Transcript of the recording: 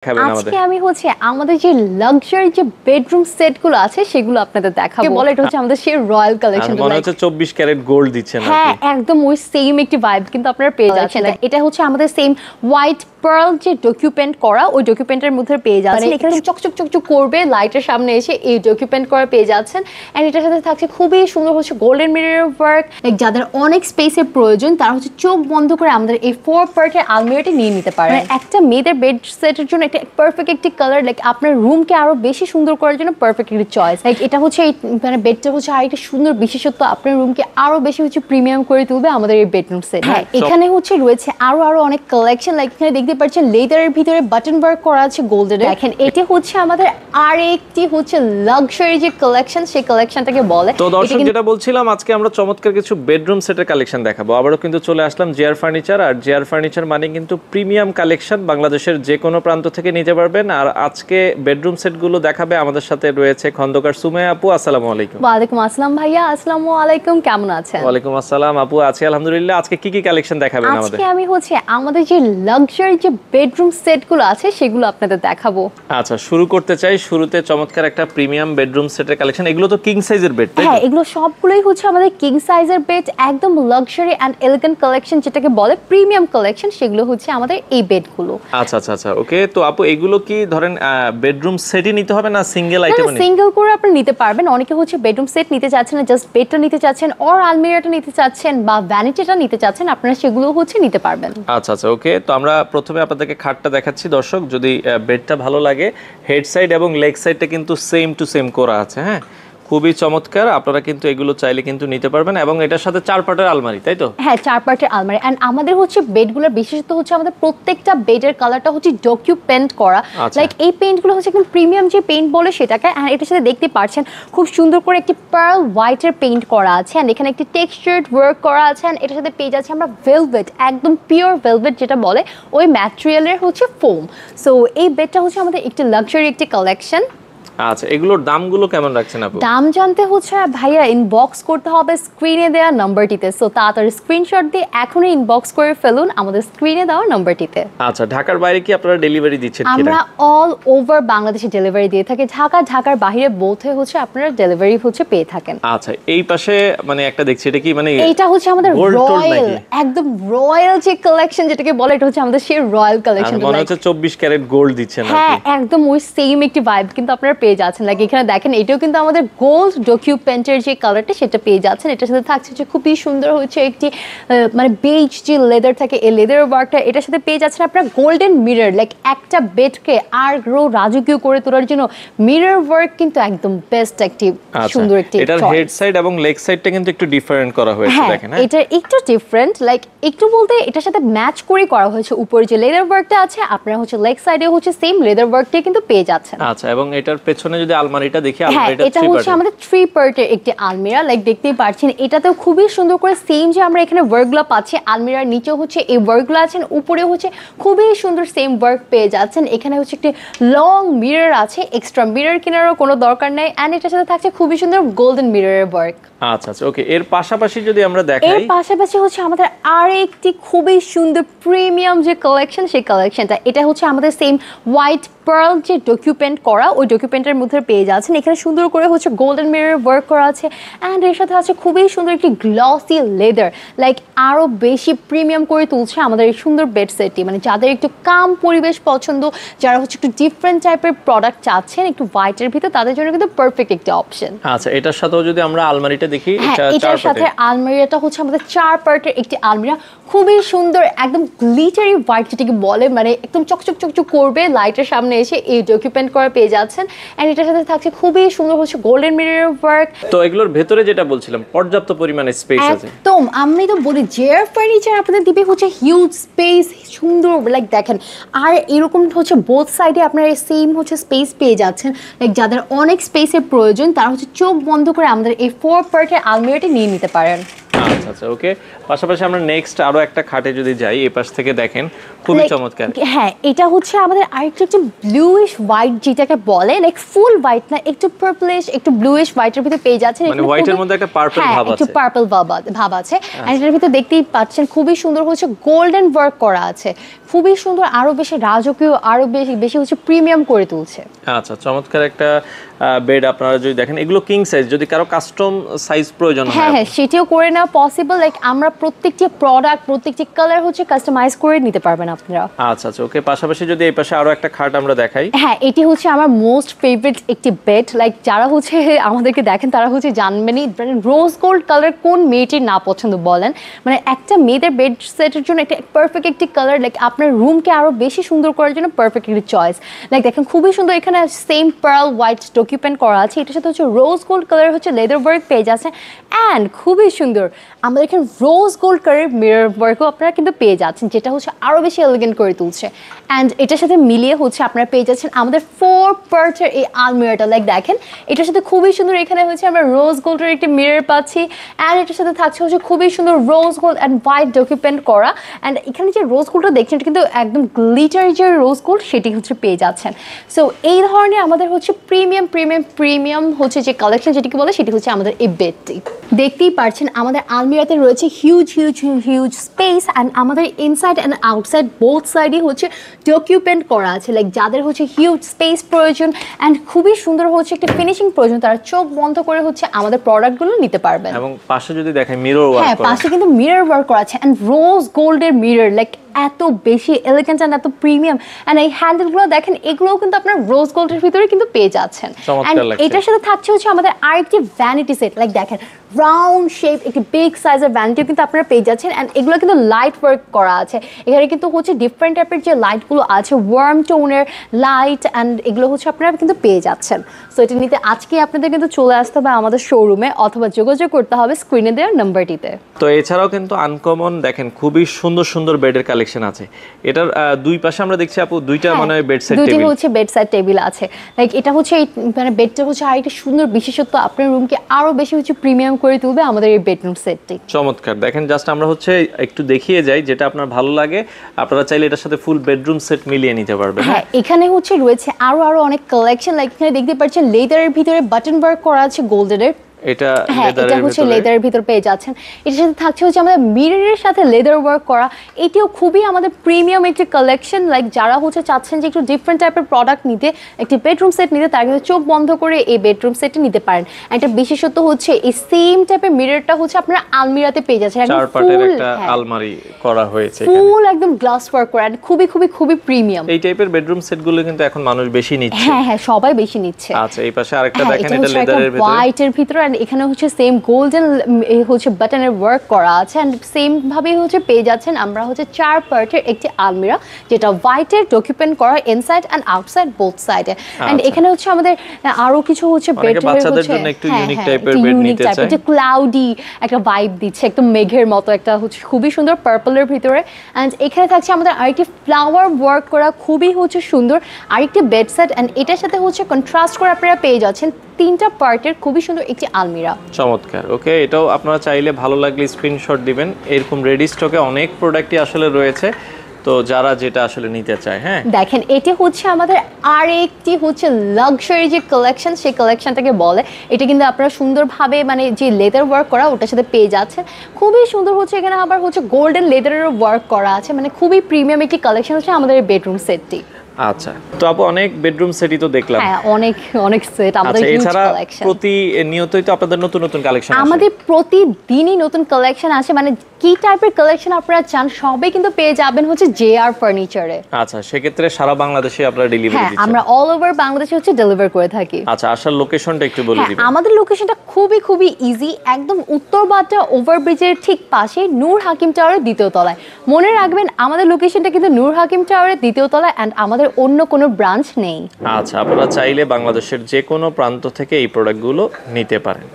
আজকে আমি আমাদের যে লাক্সারি যে বেডরুম সেট গুলো আছে সেগুলো আপনাদের দেখাবো। বলে এটা আমাদের সেই রয়্যাল কালেকশন, মনে হচ্ছে 24 ক্যারেট গোল্ড দিচ্ছেন। হ্যাঁ, একদম ওই সেম একটি ভাইব কিন্তু আপনারা পেয়ে যাচ্ছেন। এটা আমাদের সেম হোয়াইট পার্ল যে ডকুমেন্ট করা, ওই ডকুমেন্টের মধ্যে পেয়ে যাচ্ছেন। এখানে চকচক চকচক করবে লাইটের সামনে এসে এই ডকুমেন্ট করা পেয়ে যাচ্ছেন। এন্ড এটার সাথে থাকছে খুবই সুন্দর গোল্ডেন মিরর ওয়ার্ক। যাদের অনেক স্পেসের প্রয়োজন তারা চোখ বন্ধ করে আমাদের এই 4 পার্টের আলমিরাটি নিয়ে নিতে পারে। একটা মেয়েদের বেড সেটের জন্য এটা পারফেক্ট একটি কালার, আপনার রুমকে আরো বেশি সুন্দর করার জন্য পারফেক্ট একটি চয়েস। এটা মানে বেডটা আর একটা সুন্দর বিশেষত্ব, আপনার রুমকে আরো বেশি প্রিমিয়াম করে তুলবে আমাদের এই বেডরুম সেট। হ্যাঁ, এখানে রয়েছে আরো অনেক কালেকশন। এখানে দেখতে পাচ্ছেন লেদারের ভিতরে বাটন ওয়ার্ক করা আছে গোল্ডের। দেখেন এটা আমাদের আরেকটি লাক্সারি যে কালেকশন, সেই কালেকশনটাকে বলে। তো দর্শক, যেটা বলছিলাম, আজকে আমরা চমৎকার কিছু বেডরুম সেটের কালেকশন দেখাবো। আবারো কিন্তু চলে আসলাম জিআর ফার্নিচার। আর জিআর ফার্নিচার মানে কিন্তু প্রিমিয়াম কালেকশন, বাংলাদেশের যে কোনো প্রান্ত থেকে নিতে পারবেন। আর আজকে বেডরুম সেটগুলো দেখাবে আমাদের সাথে রয়েছে খন্দকার সুমাইয়া আপু। আসসালামু আলাইকুম। ওয়ালাইকুম আসসালাম ভাইয়া। আসসালামু আলাইকুম, কেমন আছেন? ওয়ালাইকুম আসসালাম আপু, আছি আলহামদুলিল্লাহ। আজকে কি কি কালেকশন দেখাবেন আমাদের? আজকে আমি আমাদের যে লাক্সারি যে বেডরুম সেটগুলো আছে সেগুলো আপনাদের দেখাবো। আচ্ছা, শুরু করতে চাই। শুরুতে চমৎকার একটা প্রিমিয়াম বেডরুম সেটের কালেকশন। এগুলো তো কিং সাইজের বেড, তাই? হ্যাঁ, এগুলো সবগুলোই আমাদের কিং সাইজের বেড, একদম লাক্সারি এন্ড এলিগেন্ট কালেকশন, যেটাকে বলে প্রিমিয়াম কালেকশন। সেগুলো আমাদের এই বেডগুলো। আচ্ছা আচ্ছা আচ্ছা, ওকে। তো আপু, এগুলো কি ধরেন বেডরুম সেটই নিতে হবে না সিঙ্গেল আইটেম? সিঙ্গেল করে আপনি নিতে পারবেন। অনেকে বেডরুম সেট নিতে চাচ্ছেন না, জাস্ট বেডটা নিতে চাচ্ছেন, অর আলমিরাটা নিতে চাচ্ছেন, বা ভ্যানিটিটা নিতে চাচ্ছেন, আপনারা সেগুলো নিতে পারবেন। আচ্ছা আচ্ছা, ওকে। তো আমরা প্রথমে আপনাদেরকে খাটটা দেখাচ্ছি দর্শক। যদি বেডটা ভালো লাগে, হেড সাইড এবং লেগ সাইডটা কিন্তু সেম টু সেম করা আছে। হ্যাঁ, খুবই চমৎকার। আপনারা কিন্তু এগুলো চাইলে কিন্তু নিতে পারবেন। এবং এটার সাথে 4 পার্টের আলমারি, তাই তো? হ্যাঁ, 4 পার্টের আলমারি। এন্ড আমাদের বেডগুলোর বিশেষত্ব আমাদের প্রত্যেকটা বেডের কালারটা ডকিউ পেইন্ট করা। এই পেইন্টগুলো একদম প্রিমিয়াম যে পেইন্ট বলে সেটাকে। এন্ড এটার সাথে দেখতে পাচ্ছেন খুব সুন্দর করে একটি পার্ল হোয়াইটের পেইন্ট করা আছে। এন্ড এখানে একটি টেক্সচার্ড ওয়ার্ক করা আছে। এন্ড এটার সাথে পেয়ে যাচ্ছে আমরা ভেলভেট, একদম পিওর ভেলভেট যেটা বলে, ওই ম্যাটেরিয়ালের ফোম। সো এই বেডটা আমাদের একটি লাক্সারি একটি কালেকশন। আচ্ছা, এগুলোর দামগুলো কেমন রাখছেন আপু? দাম জানতে ভাইয়া ইনবক্স করতে হবে স্ক্রিনে দেওয়া নাম্বারটিতে। সো তাড়াতাড়ি স্ক্রিনশট দিয়ে এখনই ইনবক্স করে ফেলুন আমাদের স্ক্রিনে দেওয়া নাম্বারটিতে। আচ্ছা, ঢাকার বাইরে কি আপনারা ডেলিভারি দিচ্ছেন? আমরা অল ওভার বাংলাদেশে ডেলিভারি দিয়ে থাকি। ঢাকার বাইরে বোথে আপনারা ডেলিভারি পেয়ে থাকেন। আচ্ছা, এই পাশে মানে একটা দেখছি, এটা কি মানে? এটা আমাদের রয়্যাল, একদম রয়্যাল যে কালেকশন, যেটাকে বলে এটা আমাদের সেই রয়্যাল কালেকশন। মনে হচ্ছে 24 ক্যারেট গোল্ড দিচ্ছেন। হ্যাঁ, একদম ওই সেম একটি ভাইব কিন্তু আপনারা পেয়ে যাচ্ছেন। এখানে দেখেন, এটাও কিন্তু আমাদের গোল্ড ডকুমেন্টের যে কালারটা সেটা পেয়ে যাচ্ছেন। এটার সাথে থাকছে খুবই সুন্দর একটি মানে বেজ যে লেদার থাকে, এই লেদার ওয়ার্কটা। এটার সাথে পেয়ে যাচ্ছেন আপনারা গোল্ডেন মিরর। একটা বেডকে আরো রাজকীয় করে তোলার জন্য মিরর ওয়ার্ক কিন্তু একদম বেস্ট একটি সুন্দর একটি। এটার হেড সাইড এবং লেগ সাইডটা কিন্তু একটু ডিফারেন্ট করা হয়েছে, দেখেন। এটা একটু ডিফারেন্ট, একটু বলতে এটার সাথে ম্যাচ করে করা হয়েছে। উপরে যে লেদার ওয়ার্কটা আছে, আপনারা লেগ সাইডে সেম লেদার ওয়ার্কটা কিন্তু পেয়ে যাচ্ছেন। আচ্ছা, এবং এটার পেছনে যদি আলমারিটা দেখি, আলমারিটা এটা আমাদের 3 পার্টের একটি আলমিরা। দেখতেই পাচ্ছেন, এটাতেও খুবই সুন্দর করে সেম যে আমরা এখানে ওয়ার্কগুলো পাচ্ছি। আলমিরার নিচেও এই ওয়ার্কগুলো আছেন, উপরে খুবই সুন্দর সেম ওয়ার্ক পেয়ে যাচ্ছেন। এখানে একটি লং মিরর আছে, এক্সট্রা মিরর কেনারও কোনো দরকার নেই। এন্ড এটার সাথে থাকছে খুবই সুন্দর গোল্ডেন মিররের ওয়ার্ক। আচ্ছা আচ্ছা, ওকে। এর পাশাপাশি যদি আমরা দেখাই, এর পাশাপাশি আমাদের আরেকটি খুবই সুন্দর প্রিমিয়াম যে কালেকশন, সেই কালেকশনটা এটা আমাদের সেম হোয়াইট পার্ল যে ডকুমেন্ট করা, ওই ডকুমেন্টের মধ্যে পেয়ে যাচ্ছেন। এখানে সুন্দর করে গোল্ডেন মিরর ওয়ার্ক করা আছে। এন্ড এর সাথে আছে খুবই সুন্দর একটি গ্লসি লেদার, আরো বেশি প্রিমিয়াম করে তুলছে আমাদের এই সুন্দর বেড সেটটি। মানে যাদের একটু কাম পরিবেশ পছন্দ, যারা একটু ডিফারেন্ট টাইপের প্রোডাক্ট চাচ্ছেন একটু হোয়াইটের ভিতর, তাদের জন্য কিন্তু পারফেক্ট একটি অপশন। আচ্ছা, এটার সাথেও যদি আমরা আলমারিটা দেখি, এটার সাথে আলমিরাটা আমাদের 4 পার্টের একটি আলমিরা। খুবই সুন্দর, একদম গ্লিটারি হোয়াইট যেটাকে বলে, মানে একদম চকচক চকচক করবে লাইটের সামনে এসে এই ডকুমেন্ট করা পেয়ে যাচ্ছেন। এন্ড এটার সাথে থাকছে খুবই সুন্দর গোল্ডেন মিরর ওয়ার্ক। তো এগুলোর ভেতরে যেটা বলছিলাম, পর্যাপ্ত পরিমাণে স্পেস আছে। একদম, আমি তো বলি জিআর ফার্নিচার আপনাদের দিবে হিউজ স্পেস, সুন্দর। দেখেন, আর এরকম বোথ সাইডে আপনারা সেম স্পেস পেয়ে যাচ্ছেন। যাদের অনেক স্পেসের প্রয়োজন তারা চোখ বন্ধ করে আমাদের এই 4 পার্টের আলমিরাটি নিয়ে নিতে পারেন। আচ্ছা আচ্ছা, ওকে। পাশাপাশি আমরা নেক্সট আরো একটা খাটে যদি যাই, এই পাশ থেকে দেখেন খুবই চমৎকার। হ্যাঁ, এটা হচ্ছে আমাদের আরেকটা একটু ব্লুইশ হোয়াইট, যেটাকে বলে লাইক ফুল হোয়াইট না, একটু পার্পলিশ একটু ব্লুইশ হোয়াইটের ভিতরে পেয়ে যাচ্ছেন। মানে হোয়াইটের মধ্যে একটা পার্পল ভাব আছে, একটু পার্পল ভাব আছে। এন্ড এর ভিতরে দেখতেই পাচ্ছেন খুবই সুন্দর হচ্ছে গোল্ডেন ওয়ার্ক করা আছে, খুবই সুন্দর, আরো বেশি রাজকীয়, আরো বেশি হচ্ছে প্রিমিয়াম করে তুলছে। আচ্ছা, চমৎকার একটা বেড। আপনারা যদি দেখেন এগুলো কিং সাইজ, যদি কারো কাস্টম সাইজ প্রয়োজন হয় হ্যাঁ, সেটাও করে নেওয়া পসিবল। লাইক আমরা প্রত্যেকটি প্রোডাক্ট প্রত্যেকটি কালার হচ্ছে কাস্টমাইজ করে নিতে পারবেন আপনারা। আচ্ছা আচ্ছা, ওকে। পাশাপাশি যদি এই পাশে আরো একটা খাট আমরা দেখাই, হ্যাঁ, এটি হচ্ছে আমার মোস্ট ফেভারিট একটি বেড। লাইক যারা হচ্ছে আমাদেরকে দেখেন তারা হচ্ছে জানবেনই রোজ গোল্ড কালার কোন মেয়েটির না পছন্দ বলেন। মানে একটা মেয়েদের বেড সেটের জন্য একটা পারফেক্ট একটি কালার, লাইক আপনার রুমকে আরো বেশি সুন্দর করার জন্য পারফেক্ট একটি চয়েস। লাইক দেখেন খুবই সুন্দর, এখানে সেম পার্ল হোয়াইট ডকুমেন্ট করা আছে, এটার সাথে হচ্ছে রোজ গোল্ড কালার হচ্ছে লেদার ওয়ার্ক পেয়ে যাচ্ছে। অ্যান্ড খুবই সুন্দর আমাদের এখানে রোজ গোল্ড কালার মিরর ওয়ার্কও আপনারা কিন্তু পেয়ে যাচ্ছেন, যেটা হচ্ছে আরো বেশি এলিগেন্ট করে তুলছে। অ্যান্ড এটার সাথে মিলিয়ে হচ্ছে আপনারা পেয়ে যাচ্ছেন আমাদের 4 পার্টের এই আলমিরাটা। লাইক দেখেন এটার সাথে খুবই সুন্দর, এখানে হচ্ছে আমরা রোজ গোল্ডের একটি মিরর পাচ্ছি। অ্যান্ড এটার সাথে থাকছে হচ্ছে খুবই সুন্দর rose gold and white document করা। অ্যান্ড এখানে যে রোজ গোল্ডটা দেখছেন এটা কিন্তু একদম গ্লিটার যে রোজ গোল্ড সেটি হচ্ছে পেয়ে যাচ্ছেন। সো এই ধরনের আমাদের হচ্ছে প্রিমিয়াম হচ্ছে যে কালেকশন যেটিকে বলে সেটি হচ্ছে আমাদের এই বেডটি। দেখতেই পাচ্ছেন আমাদের আলমিরাতে রয়েছে হিউজ স্পেস। অ্যান্ড আমাদের ইনসাইড অ্যান্ড আউটসাইড বোথ সাইডই হচ্ছে ডকুমেন্ট করা আছে। লাইক যাদের হচ্ছে হিউজ স্পেস প্রয়োজন অ্যান্ড খুবই সুন্দর হচ্ছে একটা ফিনিশিং প্রয়োজন, তারা চোখ বন্ধ করে হচ্ছে আমাদের প্রোডাক্টগুলো নিতে পারবেন। এবং পাশে যদি দেখেন মিরর ওয়ার্ক করা, হ্যাঁ, পাশে কিন্তু মিরর ওয়ার্ক করা আছে অ্যান্ড রোজ গোল্ডের মিরর, লাইক এত বেশি এলিগেন্ট অ্যান্ড এত প্রিমিয়াম। অ্যান্ড এই হ্যান্ডেলগুলো দেখেন, এগুলোও কিন্তু আপনার রোজ গোল্ডের ভিতরে কিন্তু পেয়ে যাচ্ছেন। অ্যান্ড এটার সাথে থাকছে হচ্ছে আমাদের আরেকটি ভ্যানিটি সেট। লাইক দেখেন রাউন্ড শেপ একটি বিগ সাইজের ভ্যানিটিও কিন্তু আপনারা পেয়ে যাচ্ছেন। অ্যান্ড এগুলো কিন্তু লাইট ওয়ার্ক করা আছে, এখানে কিন্তু হচ্ছে ডিফারেন্ট টাইপের যে লাইটগুলো আছে, ওয়ার্ম টোনের লাইট, অ্যান্ড এগুলো হচ্ছে আপনারা কিন্তু পেয়ে যাচ্ছেন। সো এটা নিতে আজকে আপনাদের কিন্তু চলে আসতে হবে আমাদের শোরুমে, অথবা যোগাযোগ করতে হবে স্ক্রিনে দেওয়ার নাম্বারটিতে। তো এছাড়াও কিন্তু আনকমন দেখেন খুবই সুন্দর বেডের কালেকশন আছে। এটার দুই পাশে আমরা দেখছি আপু দুইটা মানে বেড সাইড টেবিল, দুইটা হচ্ছে বেড সাইড টেবিল আছে। লাইক এটা হচ্ছে মানে বেডটা হচ্ছে আরেকটা সুন্দর বিশেষত্ব, আপনার রুমকে আরো বেশি হচ্ছে প্রিমিয়াম করে তুলবে আমাদের এই বেডরুম সেটটি। চমৎকার। দেখেন জাস্ট আমরা হচ্ছে একটু দেখিয়ে যাই, যেটা আপনার ভালো লাগে আপনারা চাইলে এটার সাথে ফুল বেডরুম সেট মিলিয়ে নিতে পারবেন। হ্যাঁ, এখানে হচ্ছে রয়েছে আরো অনেক কালেকশন। লাইক এখানে দেখতে পাচ্ছেন লেদারের ভিতরে বাটন ওয়ার্ক করা আছে গোল্ডের। এটা হচ্ছে লেদারের ভিতর পেয়ে যাচ্ছেন। এটার সাথে থাকছে হচ্ছে আমাদের মিররের সাথে লেদার ওয়ার্ক করা, এটিও খুবই আমাদের প্রিমিয়াম একটি কালেকশন। লাইক যারা হচ্ছে চাচ্ছেন যে একটু ডিফারেন্ট টাইপের প্রোডাক্ট নিতে, একটি বেডরুম সেট নিতে, তারা কিন্তু চোখ বন্ধ করে এই বেডরুম সেটটি নিতে পারেন। একটা বিশেষত্ব হচ্ছে এই সেম টাইপের মিররটা হচ্ছে আপনারা আলমিরাতে পেয়ে যাচ্ছেন, চার পাটের একটা আলমারি করা হয়েছে এখানে, ফুল একদম গ্লাস ওয়ার্ক করা, খুবই প্রিমিয়াম। এই টাইপের বেডরুম সেটগুলো কিন্তু এখন মানুষ বেশি নিচ্ছে। হ্যাঁ, সবাই বেশি নিচ্ছে। আচ্ছা, এই পাশে আরেকটা দেখেন, এটা লেদারের ভিতরে, হোয়াইটের ভিতরে। আর এখানে হচ্ছে সেম গোল্ডেন হচ্ছে বাটনের ওয়ার্ক করা আছে। এন্ড সেম ভাবে হচ্ছে পেয়ে যাচ্ছেন আমরা হচ্ছে 4 পার্টের একটি আলমিরা, যেটা হোয়াইটের ডকুমেন্ট করা ইনসাইড এন্ড আউটসাইড বোথ সাইডে। এন্ড এখানে হচ্ছে আমাদের আরো কিছু হচ্ছে বেডের বাচ্চাদের জন্য একটু ইউনিক টাইপের বেড নিতে চাই, এটা ক্লাউডি একটা ভাইব দিচ্ছে, একদম মেঘের মতো একটা হচ্ছে খুবই সুন্দর পার্পলের ভিতরে। এন্ড এখানে থাকছে আমাদের আরেকটি ফ্লাওয়ার ওয়ার্ক করা খুবই হচ্ছে সুন্দর আরেকটি বেড সেট। এন্ড এটার সাথে হচ্ছে কন্ট্রাস্ট করে আপনারা পেয়ে যাচ্ছেন 3টা পার্টের খুবই সুন্দর একটি আলমিরা। চমৎকার। ওকে, এটাও আপনারা চাইলে ভালো লাগলে স্ক্রিনশট দিবেন। এরকম রেডি স্টকে অনেক প্রোডাক্টই আসলে রয়েছে, তো যারা যেটা আসলে নিতে চায়। হ্যাঁ, দেখেন এটি হচ্ছে আমাদের আরেকটি হচ্ছে লাক্সারি যে কালেকশন, সেই কালেকশনটাকে বলে। এটা কিন্তু আপনারা সুন্দরভাবে মানে যে লেদার ওয়ার্ক করা ওটার সাথে পেয়ে যাচ্ছেন, খুবই সুন্দর হচ্ছে। এখানে আবার হচ্ছে গোল্ডেন লেদারের ওয়ার্ক করা আছে, মানে খুবই প্রিমিয়াম একটি কালেকশন হচ্ছে আমাদের এই বেডরুম সেটটি। আচ্ছা, তো আপু অনেক বেডরুম সেটই তো দেখলাম। হ্যাঁ, অনেক সেট আমাদের হিউজ কালেকশন। প্রতিনিয়তই তো আপনাদের নতুন কালেকশন আসে। আমাদের প্রতিদিনই নতুন কালেকশন আসে, মানে কি টাইপের কালেকশন আপনারা চান সবই কিন্তু পেয়ে যাবেন হচ্ছে জেআর ফার্নিচারে। আচ্ছা, সেক্ষেত্রে সারা বাংলাদেশে আপনারা ডেলিভারি দিচ্ছেন? হ্যাঁ, আমরা অল ওভার বাংলাদেশে হচ্ছে ডেলিভার করে থাকি। আচ্ছা, আসার লোকেশনটা একটু বলে দিবেন। আমাদের লোকেশনটা খুবই ইজি, একদম উত্তর বাড্ডা ওভারব্রিজের ঠিক পাশে নূর হাকিম টাওয়ারের 2য় তলায়। মনে রাখবেন আমাদের লোকেশনটা কিন্তু নূর হাকিম টাওয়ারের 2য় তলায়, এন্ড আমাদের অন্য কোনো ব্রাঞ্চ নেই। আচ্ছা, আপনারা চাইলে বাংলাদেশের যে কোনো প্রান্ত থেকে এই প্রোডাক্টগুলো নিতে পারেন।